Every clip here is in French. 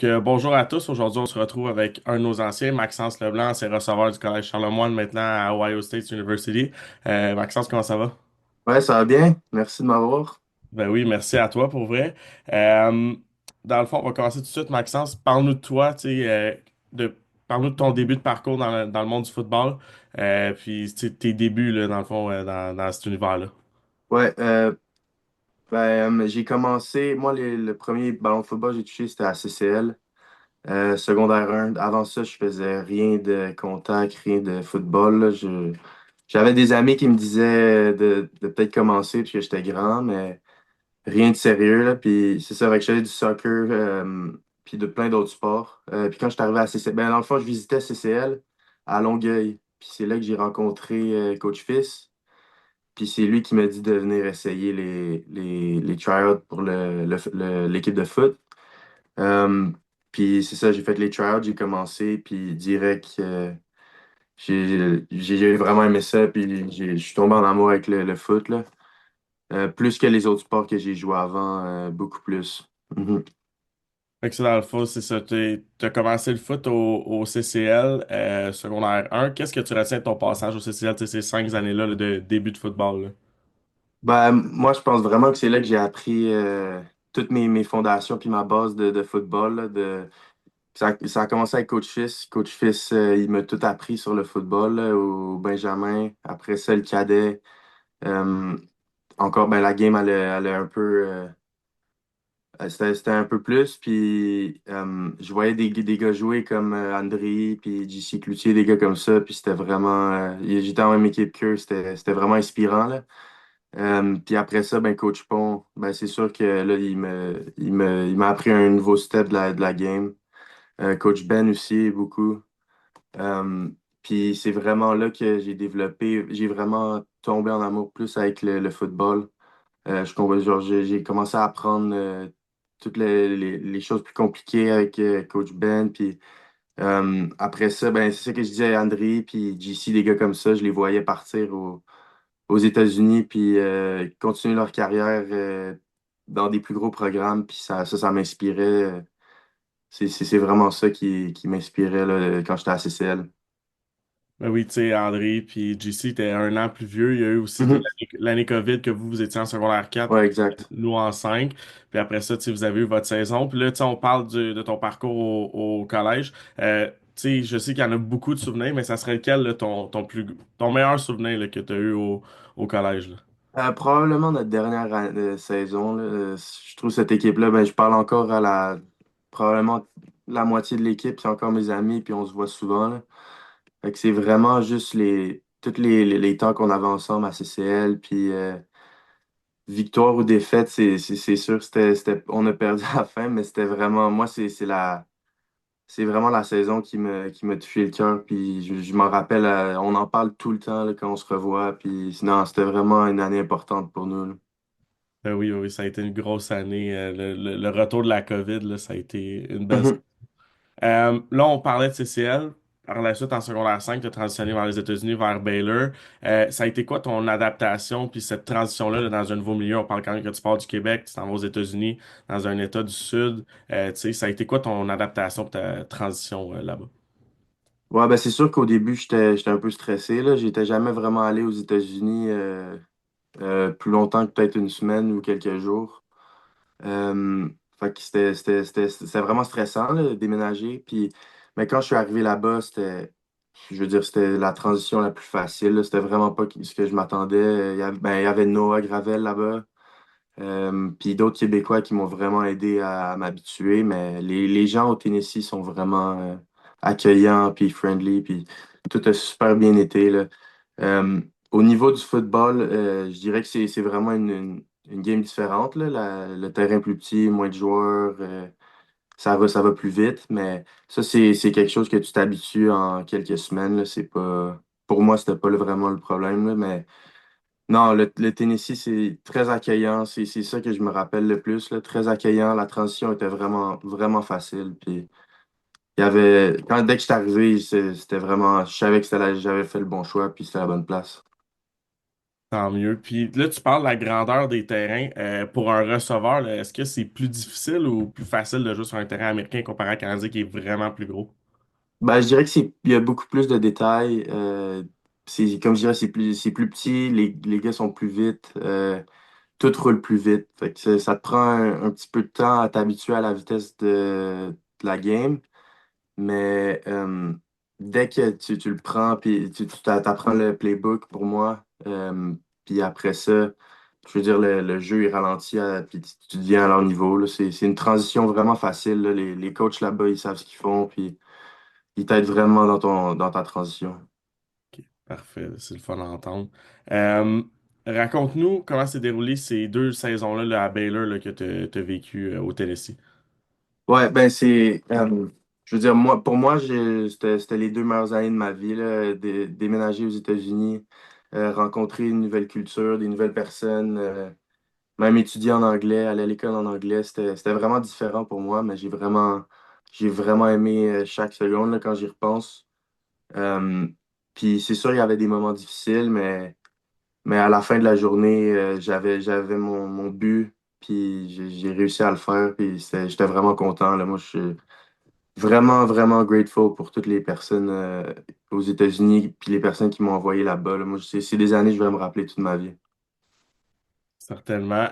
Bonjour à tous. Aujourd'hui, on se retrouve avec un de nos anciens, Maxence Leblanc, ancien receveur du Collège Charlemagne, maintenant à Ohio State University. Maxence, comment ça va? Ouais, ça va bien. Merci de m'avoir. Ben oui, merci à toi pour vrai. Euh, Dans le fond, on va commencer tout de suite. Maxence, parle-nous de toi, tu sais, parle-nous de ton début de parcours dans le monde du football, puis tu sais, tes débuts, là, dans le fond, dans cet univers-là. Ouais, j'ai commencé, moi, le premier ballon de football que j'ai touché, c'était à CCL, secondaire 1. Avant ça, je faisais rien de contact, rien de football, là. J'avais des amis qui me disaient de peut-être commencer parce que j'étais grand, mais rien de sérieux, là. Puis c'est ça, fait que je faisais du soccer, puis de plein d'autres sports. Puis quand je suis arrivé à CCL, ben dans le fond, je visitais CCL à Longueuil. Puis c'est là que j'ai rencontré Coach Fils. Puis c'est lui qui m'a dit de venir essayer les tryouts pour l'équipe de foot. Euh, Puis c'est ça, j'ai fait les tryouts, j'ai commencé, puis direct, j'ai vraiment aimé ça, puis je suis tombé en amour avec le foot, là. Plus que les autres sports que j'ai joué avant, beaucoup plus. Mhm. Fait que ça, dans le fond, c'est ça. T'as commencé le foot au CCL, secondaire 1. Qu'est-ce que tu retiens de ton passage au CCL, tu sais, ces 5 années-là là, de début de football, là? Ben, moi, je pense vraiment que c'est là que j'ai appris toutes mes fondations puis ma base de football, là, ça a commencé avec Coach Fils. Coach Fils, il m'a tout appris sur le football, là, au Benjamin. Après ça, le cadet. Euh, Encore, ben, la game, elle a un peu. C'était un peu plus. Puis je voyais des gars jouer comme André, puis JC Cloutier, des gars comme ça. Puis c'était vraiment. J'étais en même équipe qu'eux. C'était vraiment inspirant, là. Puis après ça, ben, Coach Pont, ben, c'est sûr que là, il m'a appris un nouveau step de la game. Coach Ben aussi, beaucoup. Euh, Puis c'est vraiment là que j'ai vraiment tombé en amour plus avec le football. Genre, j'ai commencé à apprendre toutes les choses plus compliquées avec Coach Ben. Puis après ça, ben, c'est ça que je disais à André, puis JC, des gars comme ça, je les voyais partir aux États-Unis, puis continuer leur carrière dans des plus gros programmes. Puis ça m'inspirait. C'est vraiment ça qui m'inspirait là, quand j'étais à CCL. Ben oui, tu sais, André puis JC était un an plus vieux. Il y a eu aussi Mhm. l'année COVID que vous étiez en secondaire 4, Ouais, exact. nous en 5. Puis après ça, tu sais, vous avez eu votre saison. Puis là, tu sais, on parle de ton parcours au collège. Tu sais, je sais qu'il y en a beaucoup de souvenirs, mais ça serait lequel, là, ton meilleur souvenir là, que tu as eu au collège, là? Probablement notre dernière saison, là, je trouve cette équipe-là, ben, je parle encore à probablement la moitié de l'équipe, c'est encore mes amis, puis on se voit souvent, là. Fait que c'est vraiment juste tous les temps qu'on avait ensemble à CCL, puis victoire ou défaite, c'est sûr, on a perdu à la fin, mais c'était vraiment, moi, c'est vraiment la saison qui m'a touché le cœur, puis je m'en rappelle, on en parle tout le temps là, quand on se revoit, puis sinon, c'était vraiment une année importante pour nous, là. Ben oui, oui, ça a été une grosse année. Le retour de la COVID, là, ça a été une belle. Mhm. Là, on parlait de CCL. Par la suite, en secondaire 5, tu as transitionné vers les États-Unis, vers Baylor. Ça a été quoi ton adaptation, puis cette transition-là là, dans un nouveau milieu? On parle quand même que tu pars du Québec, tu t'en vas aux États-Unis, dans un État du Sud. Tu sais, ça a été quoi ton adaptation, puis ta transition là-bas? Ouais, ben c'est sûr qu'au début, j'étais un peu stressé, là. J'étais jamais vraiment allé aux États-Unis plus longtemps que peut-être une semaine ou quelques jours. Fait que c'était vraiment stressant, là, de déménager. Puis, mais quand je suis arrivé là-bas, je veux dire, c'était la transition la plus facile, là. C'était vraiment pas ce que je m'attendais. Il y avait Noah Gravel là-bas. Puis d'autres Québécois qui m'ont vraiment aidé à m'habituer. Mais les gens au Tennessee sont vraiment accueillants, puis friendly, puis tout a super bien été, là. Euh, Au niveau du football, je dirais que c'est vraiment une game différente, là. Le terrain plus petit, moins de joueurs, ça va plus vite, mais ça, c'est quelque chose que tu t'habitues en quelques semaines, là. C'est pas, pour moi, c'était pas vraiment le problème, là, mais non, le Tennessee, c'est très accueillant. C'est ça que je me rappelle le plus, là. Très accueillant. La transition était vraiment, vraiment facile. Puis dès que j'étais arrivé, c'était vraiment, je savais que j'avais fait le bon choix, puis c'était la bonne place. Tant mieux. Puis là, tu parles de la grandeur des terrains. Pour un receveur, là, est-ce que c'est plus difficile ou plus facile de jouer sur un terrain américain comparé à un Canadien qui est vraiment plus gros? Ben, je dirais il y a beaucoup plus de détails. Comme je dirais, c'est plus petit, les gars sont plus vite, tout roule plus vite. Fait que ça te prend un petit peu de temps à t'habituer à la vitesse de la game. Mais dès que tu le prends, puis t'apprends le playbook pour moi, puis après ça, je veux dire, le jeu il ralentit, puis tu deviens à leur niveau, là. C'est une transition vraiment facile, là. Les coachs là-bas, ils savent ce qu'ils font, puis ils t'aident vraiment dans ta transition. Ok, parfait, c'est le fun à entendre. Euh, Raconte-nous comment s'est déroulé ces deux saisons-là là, à Baylor là, que tu as vécu au Tennessee. Ouais, ben je veux dire, pour moi, c'était les 2 meilleures années de ma vie, là, déménager aux États-Unis, rencontrer une nouvelle culture, des nouvelles personnes. Même étudier en anglais, aller à l'école en anglais, c'était vraiment différent pour moi, mais j'ai vraiment aimé chaque seconde là, quand j'y repense. Euh, Puis c'est sûr, il y avait des moments difficiles, mais à la fin de la journée, j'avais mon but, puis j'ai réussi à le faire, puis j'étais vraiment content, là. Moi, je suis vraiment, vraiment grateful pour toutes les personnes aux États-Unis, puis les personnes qui m'ont envoyé là-bas, là. Moi, c'est des années que je vais me rappeler toute ma vie. Certainement.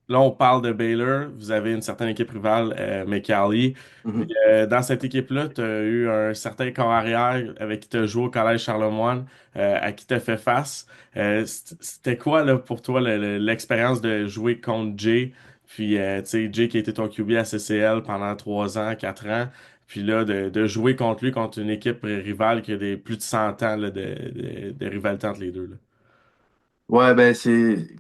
Là, on parle de Baylor. Vous avez une certaine équipe rivale, McCallie. Puis, Mhm. dans cette équipe-là, tu as eu un certain corps arrière avec qui tu as joué au Collège Charlemagne, à qui tu as fait face. C'était quoi là, pour toi l'expérience de jouer contre Jay? Puis, tu sais, Jay qui a été ton QB à CCL pendant 3 ans, 4 ans. Puis là, de jouer contre lui, contre une équipe rivale qui a des plus de 100 ans là, de rivalité entre les deux. Là. Ouais, ben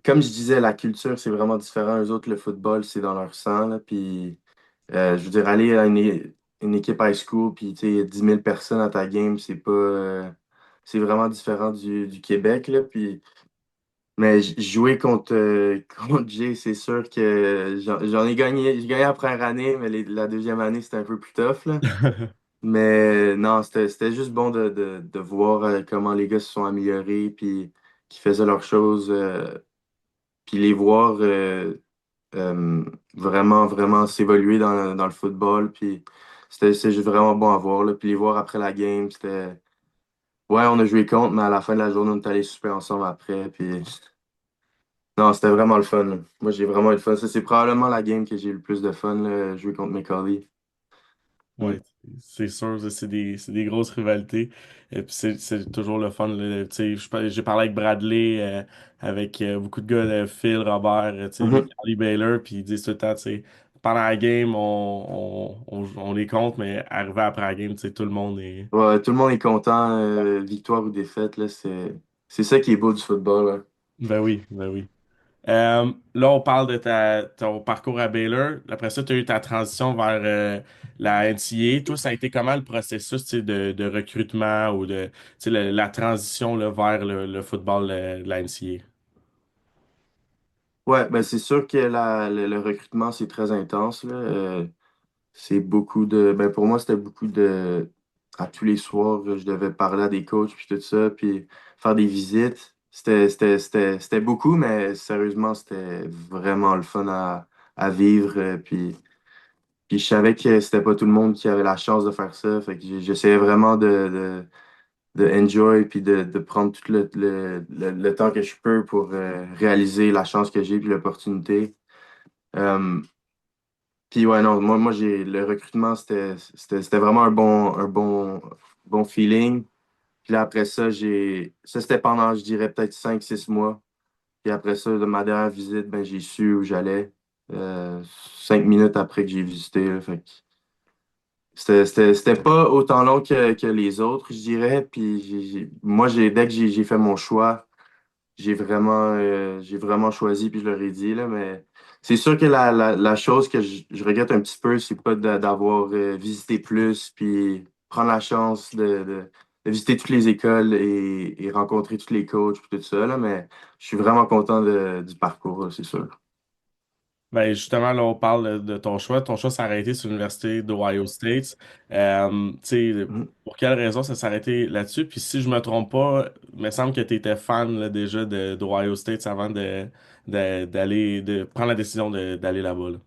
comme je disais, la culture, c'est vraiment différent. Eux autres, le football, c'est dans leur sang, là. Puis, je veux dire, aller à une équipe high school, puis, tu sais, il y a 10 000 personnes à ta game, c'est vraiment différent du Québec, là. Puis, mais jouer contre, contre Jay, c'est sûr que j'en ai gagné. J'ai gagné la première année, mais la deuxième année, c'était un peu plus tough, là. Mais non, c'était juste bon de voir comment les gars se sont améliorés, puis qui faisaient leurs choses. Puis les voir euh, vraiment, vraiment s'évoluer dans le football. Puis c'était juste vraiment bon à voir, là. Puis les voir après la game, c'était. Ouais, on a joué contre, mais à la fin de la journée, on est allés souper ensemble après. Puis non, c'était vraiment le fun, là. Moi, j'ai vraiment eu le fun. Ça, c'est probablement la game que j'ai eu le plus de fun, là, jouer contre mes collègues. Ouais, c'est sûr, ça, c'est des grosses rivalités. Et puis c'est toujours le fun. Là. Tu sais, j'ai parlé avec Bradley, avec beaucoup de gars, Phil, Robert, tu sais, Mhm. McCarley Baylor, puis ils disent tout le temps, tu sais, pendant la game, on est contre, mais arrivé après la game, tu sais, tout le monde est. Ouais, tout le monde est content, victoire ou défaite, là, c'est ça qui est beau du football, là. Ben oui, ben oui. Là, on parle de ton parcours à Baylor. Après ça, tu as eu ta transition vers la NCAA. Toi, ça a été comment le processus, tu sais, de recrutement ou de tu sais, la transition là, vers le football de la NCAA? Ouais, ben c'est sûr que le recrutement, c'est très intense, là. C'est beaucoup ben pour moi, c'était beaucoup à tous les soirs, je devais parler à des coachs, puis tout ça, puis faire des visites. C'était beaucoup, mais sérieusement, c'était vraiment le fun à vivre. Puis je savais que c'était pas tout le monde qui avait la chance de faire ça. Fait que j'essayais vraiment de enjoy, puis de prendre tout le temps que je peux pour réaliser la chance que j'ai, puis l'opportunité. Euh, Puis ouais, non, le recrutement, c'était vraiment bon feeling. Puis là, après ça, ça c'était pendant, je dirais, peut-être 5 6 mois. Puis après ça, de ma dernière visite, ben, j'ai su où j'allais. 5 minutes après que j'ai visité, là. Fait que c'était pas autant long que les autres, je dirais. Puis moi, dès que j'ai fait mon choix, j'ai vraiment choisi, puis je leur ai dit, là, mais c'est sûr que la chose que je regrette un petit peu, c'est pas d'avoir visité plus, puis prendre la chance de visiter toutes les écoles et rencontrer tous les coachs, puis tout ça, là, mais je suis vraiment content du parcours, là, c'est sûr. Ben justement, là, on parle de ton choix. Ton choix s'est arrêté sur l'Université d'Ohio State. Tu sais, Mhm. pour quelle raison ça s'est arrêté là-dessus? Puis si je me trompe pas, il me semble que tu étais fan là, déjà d'Ohio State avant de prendre la décision d'aller là-bas. Là.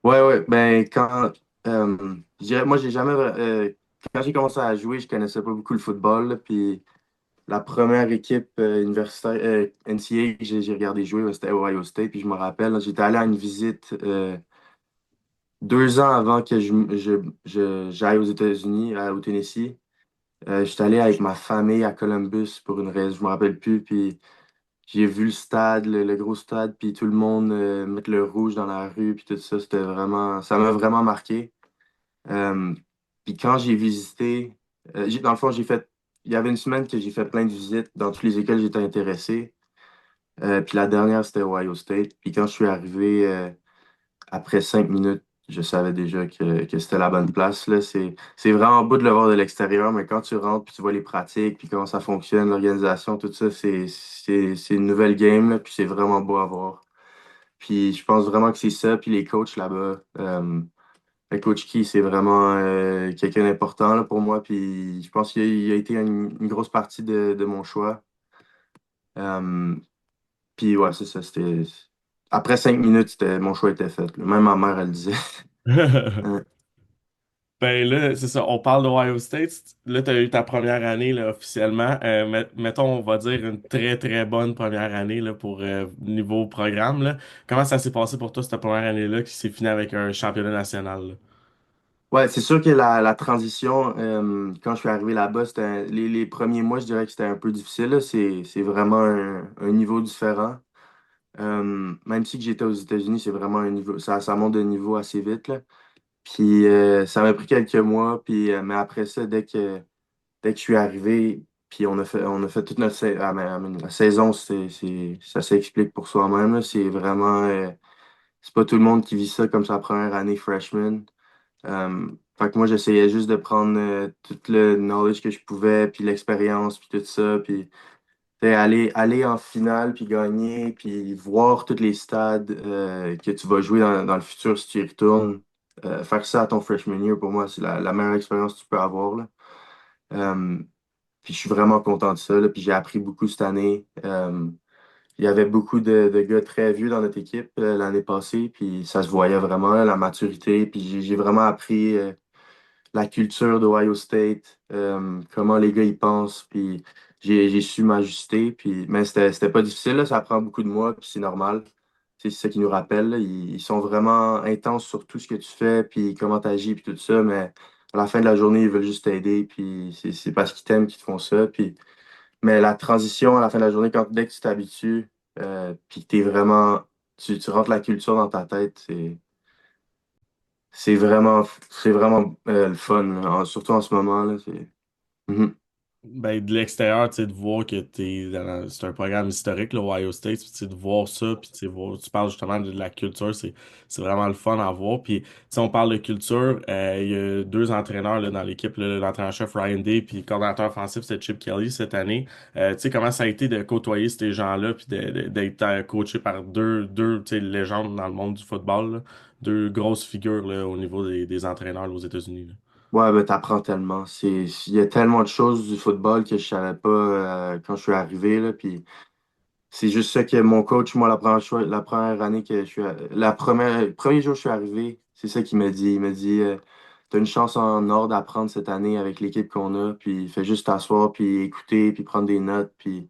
Ouais, ouais, ben moi j'ai jamais quand j'ai commencé à jouer, je connaissais pas beaucoup le football, là, puis la première équipe universitaire NCAA que j'ai regardé jouer, c'était Ohio State, puis je me rappelle, là, j'étais allé à une visite 2 ans avant que j'aille aux États-Unis, au Tennessee. J'étais allé avec ma famille à Columbus pour une raison, je me rappelle plus, puis j'ai vu le stade, le gros stade, puis tout le monde mettre le rouge dans la rue, puis tout ça, ça m'a vraiment marqué. Euh, Puis quand j'ai visité, dans le fond, il y avait une semaine que j'ai fait plein de visites dans toutes les écoles j'étais intéressé. Puis la dernière, c'était Ohio State. Puis quand je suis arrivé, après 5 minutes, je savais déjà que c'était la bonne place, là. C'est vraiment beau de le voir de l'extérieur, mais quand tu rentres, puis tu vois les pratiques, puis comment ça fonctionne, l'organisation, tout ça, c'est une nouvelle game, là, puis c'est vraiment beau à voir. Puis je pense vraiment que c'est ça, puis les coachs là-bas. Le coach Key, c'est vraiment quelqu'un d'important là, pour moi. Puis je pense qu'il a été une grosse partie de mon choix. Euh, puis ouais, c'est ça. Après 5 minutes, mon choix était fait, là. Même ma mère, elle le disait. Hein. Ben là, c'est ça, on parle d'Ohio State. Là, tu as eu ta première année là, officiellement. Mettons, on va dire une très très bonne première année là, pour niveau programme. Là. Comment ça s'est passé pour toi cette première année-là qui s'est finie avec un championnat national? Là? Ouais, c'est sûr que la transition, quand je suis arrivé là-bas, les premiers mois, je dirais que c'était un peu difficile, là. C'est vraiment un niveau différent. Même si que j'étais aux États-Unis, c'est vraiment un niveau, ça monte de niveau assez vite, là. Puis ça m'a pris quelques mois, puis mais après ça, dès que je suis arrivé, puis on a fait toute la saison, ça s'explique pour soi-même, là. C'est vraiment, c'est pas tout le monde qui vit ça comme sa première année freshman. Fait que moi, j'essayais juste de prendre tout le knowledge que je pouvais, puis l'expérience, puis tout ça, puis tu sais, aller en finale, puis gagner, puis voir tous les stades que tu vas jouer dans le futur si tu y retournes. Faire ça à ton freshman year, pour moi, c'est la meilleure expérience que tu peux avoir, là. Euh, Puis je suis vraiment content de ça, là, puis j'ai appris beaucoup cette année. Il y avait beaucoup de gars très vieux dans notre équipe l'année passée, puis ça se voyait vraiment, là, la maturité. Puis j'ai vraiment appris la culture d'Ohio State, comment les gars ils pensent, puis j'ai su m'ajuster. Mais c'était pas difficile, là, ça prend beaucoup de mois, puis c'est normal. C'est ça qui nous rappelle, là. Ils sont vraiment intenses sur tout ce que tu fais, puis comment tu agis, puis tout ça, mais à la fin de la journée, ils veulent juste t'aider, puis c'est parce qu'ils t'aiment qu'ils te font ça. Mais la transition à la fin de la journée, dès que tu t'habitues, puis que tu rentres la culture dans ta tête, c'est vraiment le fun, là. Surtout en ce moment, là, Mhm. Ben, de l'extérieur, tu sais, de voir que c'est un programme historique, le Ohio State, puis tu sais, de voir ça, puis tu sais, tu parles justement de la culture, c'est vraiment le fun à voir. Puis, tu sais, on parle de culture, il y a deux entraîneurs là, dans l'équipe, là, l'entraîneur-chef Ryan Day, puis le coordinateur offensif, c'est Chip Kelly cette année. Tu sais, comment ça a été de côtoyer ces gens-là, puis d'être coaché par deux, tu sais, légendes dans le monde du football, là. Deux grosses figures là, au niveau des entraîneurs là, aux États-Unis. Là. Ouais, ben, t'apprends tellement. Il y a tellement de choses du football que je savais pas quand je suis arrivé, là, puis c'est juste ça que mon coach, moi, la première année que je suis, le premier jour que je suis arrivé, c'est ça qu'il m'a dit. Il m'a dit, t'as une chance en or d'apprendre cette année avec l'équipe qu'on a, puis fais juste t'asseoir, puis écouter, puis prendre des notes, puis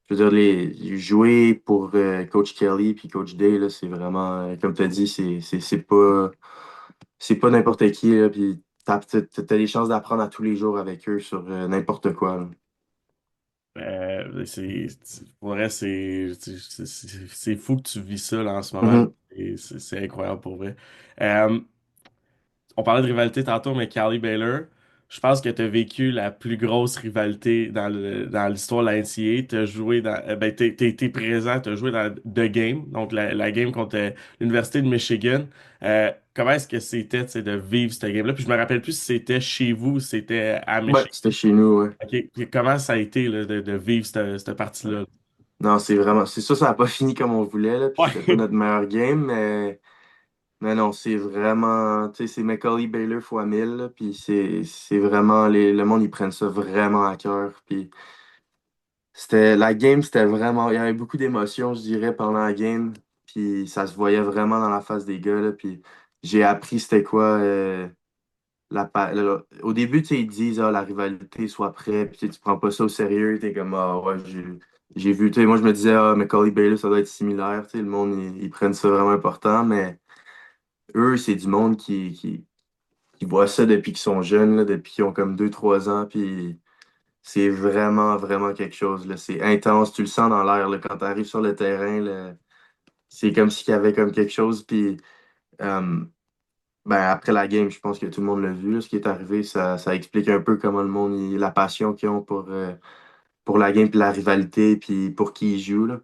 je veux dire, jouer pour Coach Kelly puis Coach Day, là, c'est vraiment, comme tu as dit, c'est pas n'importe qui, là, puis t'as des chances d'apprendre à tous les jours avec eux sur n'importe quoi, là. Pour vrai, c'est fou que tu vis ça là, en ce moment. Mhm. Et c'est incroyable pour vrai. Euh, on parlait de rivalité tantôt, mais Cali Baylor, je pense que tu as vécu la plus grosse rivalité dans l'histoire de la NCAA. Tu as joué ben, t'es été présent, tu as joué dans The Game, donc la game contre l'Université de Michigan. Comment est-ce que c'était, tu sais, de vivre cette game-là? Puis je me rappelle plus si c'était chez vous ou si c'était à Ouais, Michigan. c'était chez nous, ouais. OK. Puis comment ça a été là, de vivre cette partie-là? Non, c'est sûr, ça n'a pas fini comme on voulait, là, puis c'était pas Ouais. notre meilleur game, Mais non, c'est vraiment, tu sais, c'est Macaulay Baylor fois 1000, là, puis c'est vraiment, le monde, ils prennent ça vraiment à cœur. Puis la game, c'était vraiment, il y avait beaucoup d'émotions, je dirais, pendant la game, puis ça se voyait vraiment dans la face des gars, là, puis j'ai appris c'était quoi, au début, tu sais, ils disent, ah, la rivalité, soit prêt, puis tu prends pas ça au sérieux, t'es comme, ah, ouais, j'ai vu, tu sais, moi, je me disais, ah, Macaulay Baylor, ça doit être similaire, tu sais, le monde, ils prennent ça vraiment important, mais eux, c'est du monde qui voient ça depuis qu'ils sont jeunes, là, depuis qu'ils ont comme 2 3 ans, puis c'est vraiment, vraiment quelque chose, là. C'est intense, tu le sens dans l'air, là, quand tu arrives sur le terrain, là, c'est comme s'il y avait comme quelque chose, puis euh, ben, après la game, je pense que tout le monde l'a vu, là, ce qui est arrivé, ça explique un peu comment le monde, la passion qu'ils ont pour la game, puis la rivalité, puis pour qui ils jouent, là.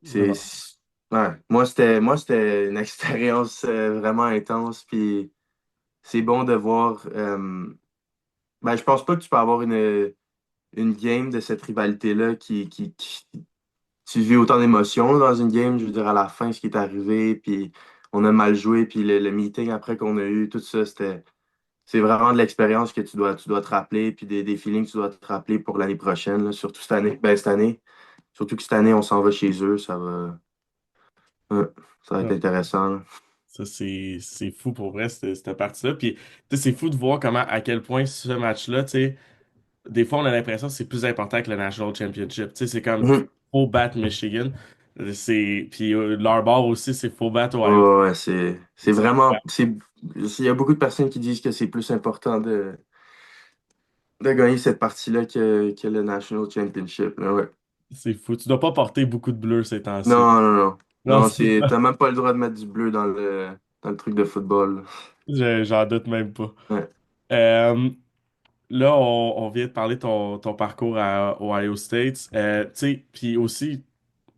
C'est, Non. c'est- ouais. Moi, c'était une expérience vraiment intense, puis c'est bon de voir. Ben, je pense pas que tu peux avoir une game de cette rivalité-là tu vis autant d'émotions là, dans une game. Je veux dire, à la fin, ce qui est arrivé, puis on a mal joué, puis le meeting après qu'on a eu, tout ça, c'est vraiment de l'expérience que tu dois te rappeler, puis des feelings que tu dois te rappeler pour l'année prochaine, là, surtout cette année. Ben, cette année. Surtout que cette année, on s'en va chez eux, ouais, ça va être Non. intéressant, là. Ça, c'est fou pour vrai, cette partie-là. Puis, tu sais, c'est fou de voir comment, à quel point ce match-là, tu sais, des fois, on a l'impression que c'est plus important que le National Championship. Tu sais, c'est comme, Mhm. faut battre Michigan. Puis, leur bord aussi, c'est faut battre Ouais, Ohio. ouais, ouais, c'est vraiment. Il y a beaucoup de personnes qui disent que c'est plus important de gagner cette partie-là que le National Championship. Mais ouais. C'est fou. Tu dois pas porter beaucoup de bleu ces temps-ci. Non, non, non. Non, Non, c'est t'as même pas le droit de mettre du bleu dans le truc de football, j'en doute même pas. là. Ouais. Euh, Là, on vient de parler de ton parcours à Ohio State. Tu sais, puis aussi,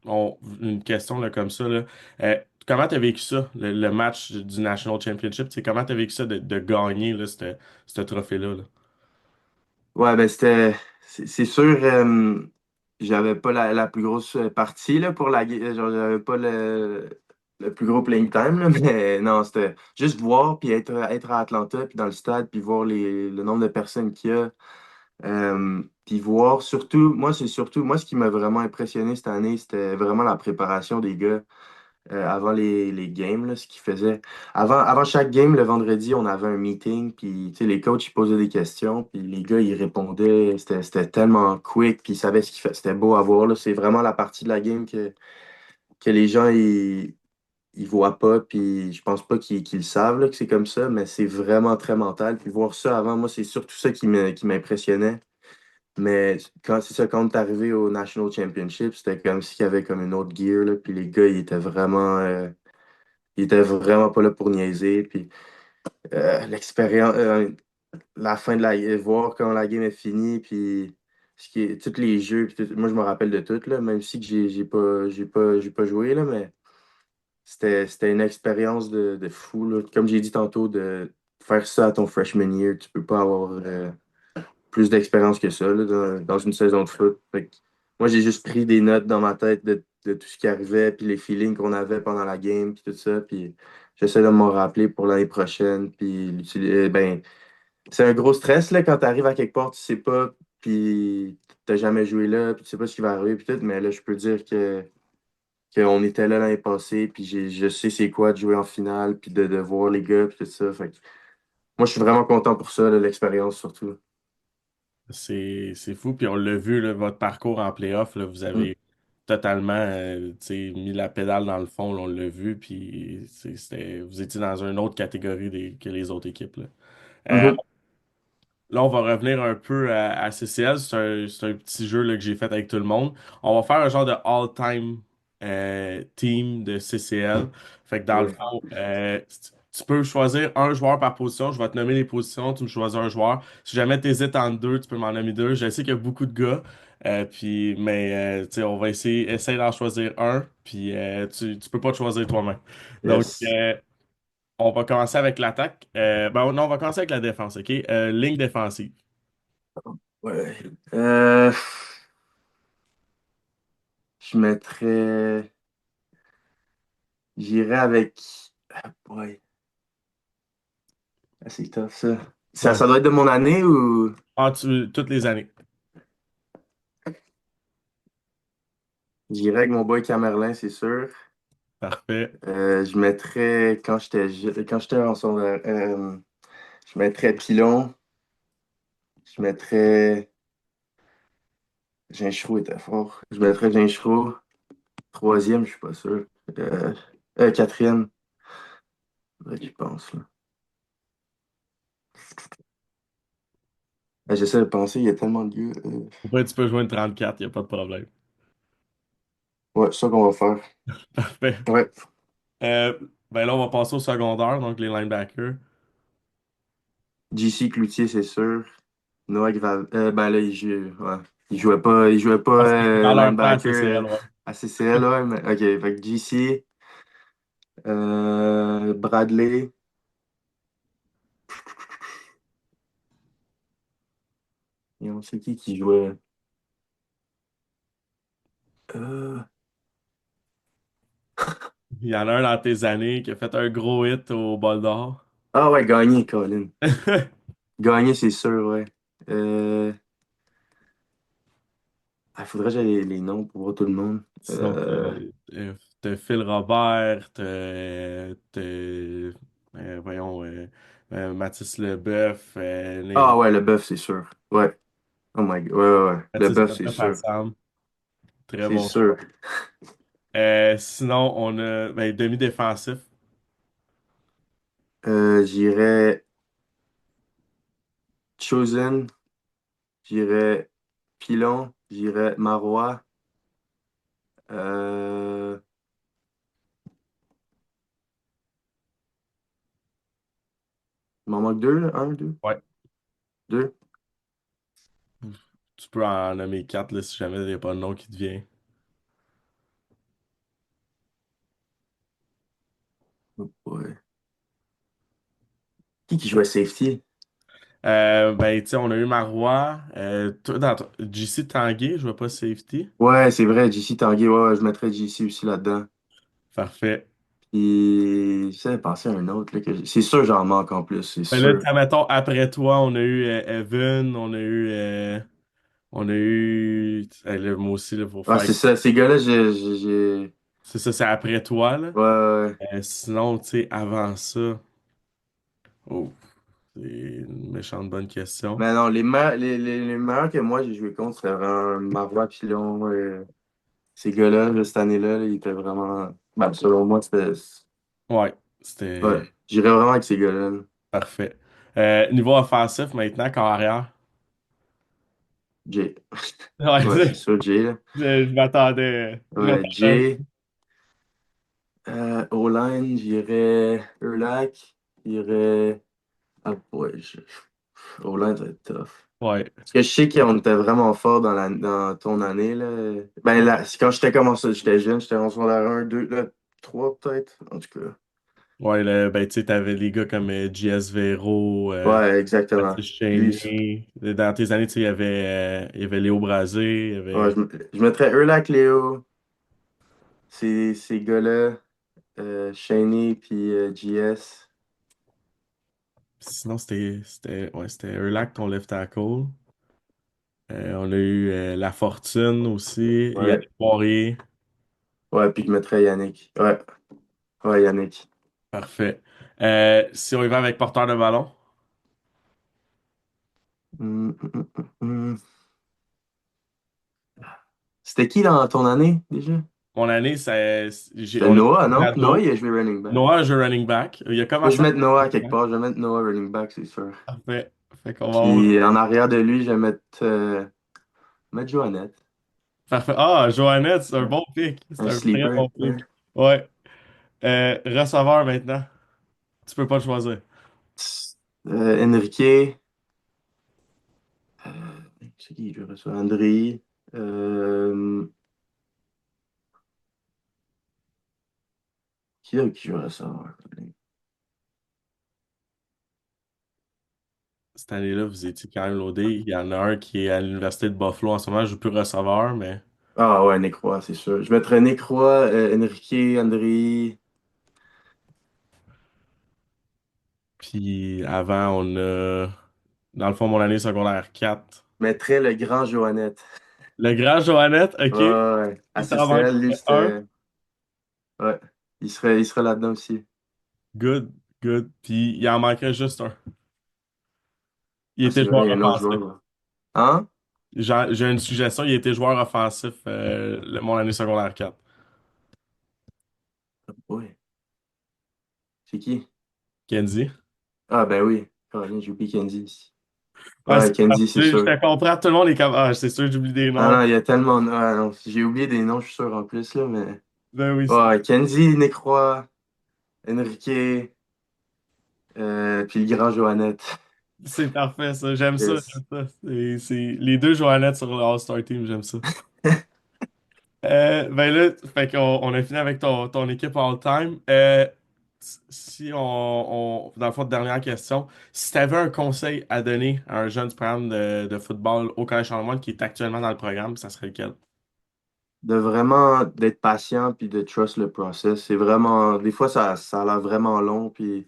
une question là, comme ça, là. Comment tu as vécu ça, le match du National Championship? Tu sais, comment tu as vécu ça de gagner là, ce trophée-là? Là? Ouais, ben c'est sûr, j'avais pas la plus grosse partie là, pour genre, j'avais pas le plus gros playing time, là, mais non, c'était juste voir, puis être à Atlanta, puis dans le stade, puis voir le nombre de personnes qu'il y a. Puis voir surtout, moi ce qui m'a vraiment impressionné cette année, c'était vraiment la préparation des gars avant les games, là, ce qu'ils faisaient. Avant chaque game, le vendredi, on avait un meeting, puis tu sais, les coachs ils posaient des questions, puis les gars ils répondaient. C'était tellement quick, puis ils savaient ce qu'ils faisaient. C'était beau à voir, là. C'est vraiment la partie de la game que les gens ils voient pas, puis je pense pas qu'ils le savent là, que c'est comme ça, mais c'est vraiment très mental. Puis voir ça avant, moi, c'est surtout ça qui m'impressionnait. Mais c'est ça, quand on est arrivé au National Championship, c'était comme s'il y avait comme une autre gear, là, puis les gars, ils étaient vraiment pas là pour niaiser. Puis l'expérience, la fin de voir quand la game est finie, puis tous les jeux, puis moi je me rappelle de tout, là, même si que j'ai pas joué, là, mais c'était une expérience de fou, là. Comme j'ai dit tantôt, de faire ça à ton freshman year, tu peux pas avoir plus d'expérience que ça là, dans une saison de foot. Fait que moi, j'ai juste pris des notes dans ma tête de tout ce qui arrivait, puis les feelings qu'on avait pendant la game, puis tout ça. Puis j'essaie de m'en rappeler pour l'année prochaine. Puis ben, c'est un gros stress là, quand tu arrives à quelque part, tu sais pas, puis t'as jamais joué là, puis tu sais pas ce qui va arriver, puis tout. Mais là, je peux dire qu'on était là l'année passée, puis je sais c'est quoi de jouer en finale, puis de voir les gars, puis tout ça. Fait que moi, je suis vraiment content pour ça, là, l'expérience surtout. C'est fou. Puis on l'a vu, là, votre parcours en playoff, là, vous Mm. avez totalement tu sais, mis la pédale dans le fond, là, on l'a vu. Puis vous étiez dans une autre catégorie que les autres équipes. Là. Euh, Mhm. Là, on va revenir un peu à CCL. C'est un petit jeu là, que j'ai fait avec tout le monde. On va faire un genre de all-time team de CCL. Fait que dans le Ouais. fond, tu peux choisir un joueur par position. Je vais te nommer les positions. Tu me choisis un joueur. Si jamais tu hésites entre deux, tu peux m'en nommer deux. Je sais qu'il y a beaucoup de gars. Tu sais, on va essayer d'en choisir un. Puis tu peux pas te choisir toi-même. Donc, Yes. on va commencer avec l'attaque. Non, on va commencer avec la défense, OK? Ligne défensive. Ouais. Je mettrais. J'irais avec. Ouais, ah, c'est tough, ça. Ça. Donc, Ça doit être de mon année ou. toutes les années. J'irais avec mon boy Camerlin, c'est sûr. Parfait. Je mettrais, quand j'étais en secondaire, je mettrais Pilon. Je mettrais. Ginchreau était fort. Je mettrais Ginchreau. Troisième, je suis pas sûr. Euh, Quatrième, faudrait que je pense, là. J'essaie de penser, il y a tellement de lieux. Après, tu peux jouer une 34, il n'y a pas de problème. Ouais, c'est ça qu'on va faire. Parfait. Ouais. Euh, ben là, on va passer au secondaire, donc les linebackers. JC Cloutier, c'est sûr. Noah Grave. Ben là, ouais. Il jouait pas Parce que dans leur temps, linebacker CCL, ouais. à CCL, ouais. Mais, ok, fait que JC, Bradley. Et on sait qui jouait. Euh, Il y en a un dans tes années qui a fait un gros hit au bol d'or. Ah ouais, gagné, Colin. Gagné, c'est sûr, ouais. Il faudrait que j'aie les noms pour voir tout le monde. Sinon, t'as Phil Robert, voyons, Mathis Leboeuf, Ah ouais, le bœuf, c'est sûr. Ouais. Oh my God. Ouais, ouais, ouais. Le Mathis bœuf, c'est Leboeuf sûr. ensemble. Très C'est bon choix. sûr. Sinon, on a demi-défensif. J'irais Chosen, j'irais Pilon, j'irais Marois. Euh, il m'en manque deux, là. Un, deux, Ouais. deux. Tu peux en nommer quatre là, si jamais il n'y a pas de nom qui te vient. Oh, ouais. Qui jouait safety? Tu sais, on a eu Marois. Toi, JC Tanguay, je vois pas safety. Ouais, c'est vrai, JC Tanguay. Ouais, ouais, je mettrais JC aussi là-dedans. Parfait. Puis, j'essaie de penser à un autre, là, c'est sûr, j'en manque en plus, c'est Ben là, sûr. mettons, après toi, on a eu Evan, on a eu, là, moi aussi, il faut Ah, faire. c'est ça, ces gars-là, C'est ça, c'est après toi, là. ouais, ouais, ouais. Sinon, tu sais, avant ça, oh, c'est une méchante bonne question. Mais non, les meilleurs que moi, j'ai joué contre, c'était vraiment Marois, Pilon. Ces gars-là, là, cette année-là, là, ils étaient vraiment. Ben, selon moi, c'était. Ouais, Ouais, c'était j'irais vraiment avec ces gars-là, là. parfait. Niveau offensif, maintenant, carrière. Jay. Ouais, Ouais, c'est sûr, Jay, là. je Ouais, m'attendais un peu. Jay. O-line, j'irais Urlac. J'irais. Ah, ouais, O-line, ça va être tough. Ouais, Parce que je sais qu'on était vraiment fort dans ton année, là. Ben, là, c'est quand j'étais commencé, j'étais jeune, j'étais en secondaire 1, 2, là, 3 peut-être. En tout cas. ouais, tu sais, t'avais les gars comme JS Vero, Ouais, exactement. Mathis Lui, Cheney. Dans tes années, tu sais, il y avait Léo Brasé, il y ouais, avait. je mettrais Urlac, Léo. Ces gars-là. Shaney puis JS. Sinon, c'était Urlac, ton left tackle. On a eu La Fortune aussi, Ouais. Yannick Poirier. Ouais, puis je mettrais Yannick. Ouais, ouais, Yannick. Parfait. Si on y va avec porteur de ballon, Hum. C'était qui dans ton année déjà? mon année, C'était on a Noah, eu non? Noah, Nadeau. il a joué running back. Noah joue running back. Il a Moi, je commencé vais à mettre Noah running quelque back. part. Je vais mettre Noah running back, c'est sûr. Parfait. Fait qu'on va avoir. Puis en arrière de lui, je vais mettre Joannette. Parfait. Ah, Joannette, c'est un Ouais. bon pick. C'est Un un très sleeper. bon Ouais. pick. Ouais. Receveur maintenant. Tu peux pas le choisir. Enrique. Euh, c'est qui je reçois? André. Euh, qui je reçois? Cette année-là, vous étiez quand même loadé. Il y en a un qui est à l'Université de Buffalo en ce moment. Je joue plus receveur, mais. Ah ouais, Necroix, c'est sûr. Je mettrais Necroix, Enrique, André. Puis avant, on a, dans le fond, mon année secondaire 4. Je mettrais le grand Joannette. Le grand Joannette, Ouais, OK. ouais, ouais. À Il t'en manque CCL, lui, un. c'était. Ouais. Il serait là-dedans aussi. Good, good. Puis il en manquait juste un. Il Ah, était c'est vrai, joueur il y a un autre offensif. joueur, là. Hein? J'ai une suggestion, il était joueur offensif mon année secondaire 4. Oui. C'est qui? Kenzie. Ah, ben oui. Caroline, j'ai oublié Kenzie. Ouais, Ouais, Kenzie, c'est je sûr. te comprends, tout le monde est comme ah, c'est sûr, j'oublie des Ah noms. non, il y a tellement. Ah, non, j'ai oublié des noms, je suis sûr, en plus, là, mais. Ben oui, Ouais, Kenzie, Necroix, Enrique, puis le grand Joannette. c'est parfait ça, j'aime ça, Yes. j'aime ça. C'est les deux Joannettes sur le All-Star Team, j'aime ça. Ben là, fait qu'on on a fini avec ton équipe all-time. Si dans le fond, dernière question, si tu avais un conseil à donner à un jeune du programme de football au Collège Charlemagne qui est actuellement dans le programme, ça serait lequel? De vraiment d'être patient puis de trust le process. C'est vraiment. Des fois, ça a l'air vraiment long, puis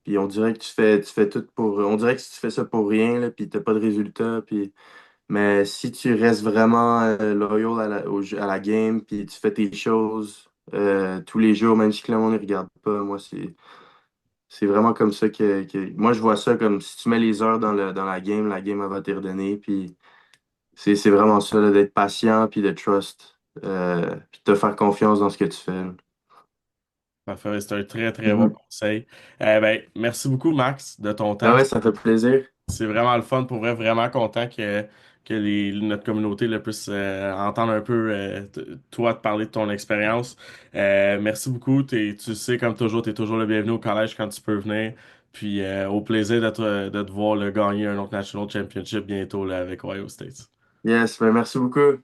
on dirait que tu fais tout pour. On dirait que tu fais ça pour rien, là, puis t'as pas de résultat. Puis. Mais si tu restes vraiment loyal à la game, puis tu fais tes choses tous les jours, même si le monde ne regarde pas, moi, c'est vraiment comme ça moi, je vois ça comme si tu mets les heures dans la game, elle va te redonner. Puis c'est vraiment ça, là, d'être patient, puis de trust, puis de te faire confiance dans ce que tu fais, là. Parfait, c'est un très très bon Mhm. conseil. Ben, merci beaucoup, Max, de ton Ah temps. ouais, ça fait plaisir. C'est vraiment le fun, pour vrai, vraiment content que notre communauté le puisse entendre un peu toi te parler de ton expérience. Merci beaucoup. Tu sais, comme toujours, tu es toujours le bienvenu au collège quand tu peux venir. Puis au plaisir de te voir gagner un autre National Championship bientôt là, avec Ohio State. Yes, ben merci beaucoup.